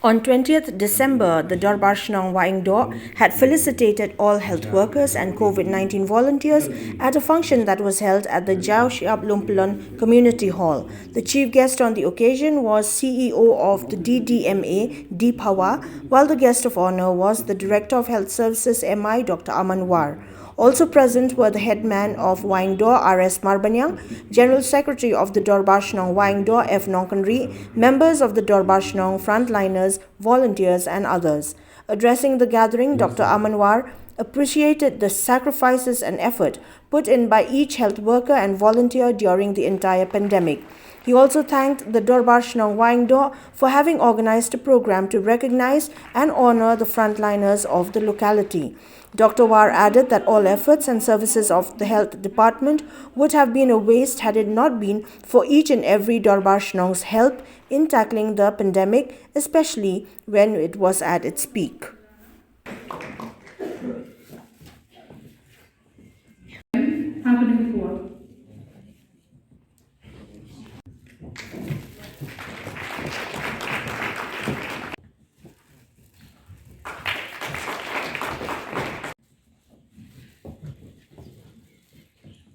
On 20th December, the Dorbar SHNONG Wahingdoh had felicitated all health workers and COVID-19 volunteers at a function that was held at the JAIAW SHYIAP-LUMPYLLON Community Hall. The chief guest on the occasion was CEO of the DDMA, PHAWA, while the guest of honor was the Director of Health Services MI, Dr. AMAN. Also present were the headman of Wahingdoh, R.S. MARBANIANG, General Secretary of the Dorbar SHNONG Wahingdoh, F. NONGKYNRIH, members of the Dorbar SHNONG, frontliners, volunteers and others. Addressing the gathering, Dr. AMAN appreciated the sacrifices and effort put in by each health worker and volunteer during the entire pandemic. He also thanked the Dorbar SHNONG Wahingdoh for having organized a program to recognize and honor the frontliners of the locality. Dr. War added that all efforts and services of the health department would have been a waste had it not been for each and every Dorbar SHNONG's help in tackling the pandemic, especially when it was at its peak. Happening before.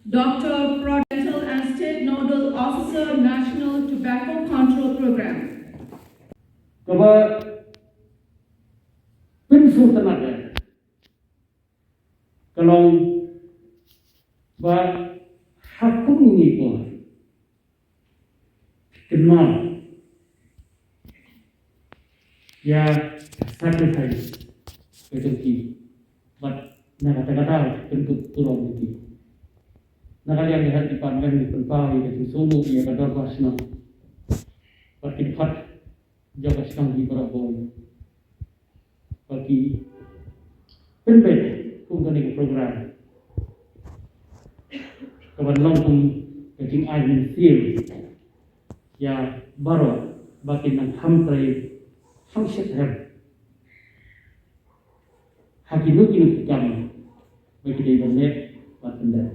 Dr. Provincial and State Nodal Officer, National Tobacco Control Program. Coba pensul tenaga. Kalau hakun ini pun kenal ya sacrifice itu but nak kata-kata bentuk turun itu. Nakaliang lihat di pandan di penpahi di sumu ia pada pasna. Patipat jaga sedang di Prabowo. Bagi penbet kungkani program. Kawan lampung kecing air sil ya baru bagi nang hamprai function have. Hakinu kinu kami bagi dia benar batenda.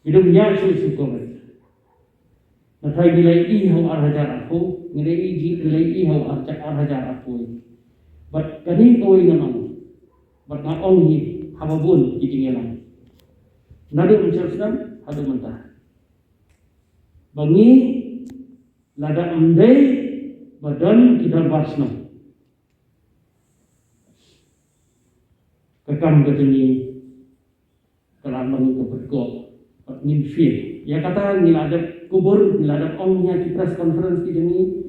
Hidup yang sulit. Natai nilai ihau arhajar aku, nilai ihau arhajar aku. But kani kau ingat but nak ongi hababun kitingelan. Nadu menceritakan hadu mentah. Bangi lada amdai badan kita basna. Kekam ketini kelam bangi kepergok. Minfir. Ya kata nila ada kubur, nila ada omnya di press conference di sini.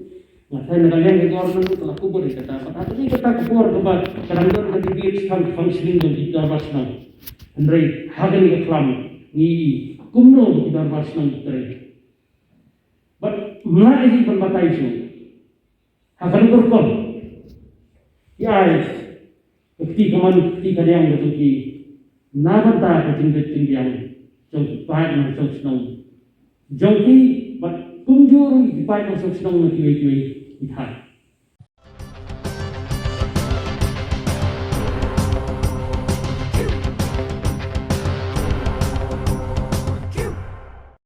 Nah saya nakalian di government telah kubur di kata. Tapi kita kubur kebat kadang-kadang kita biar functioning di Dorbar SHNONG. Andrei hagen iklam ni kumno di Dorbar SHNONG teri. But mana ini berbatai itu? Hakan berkom. Ya, ketika yang betul nabata ketinggian yang trong bài mà trong SHNONG, trong khi but cũng chưa bài mà trong SHNONG là kỳ thì thà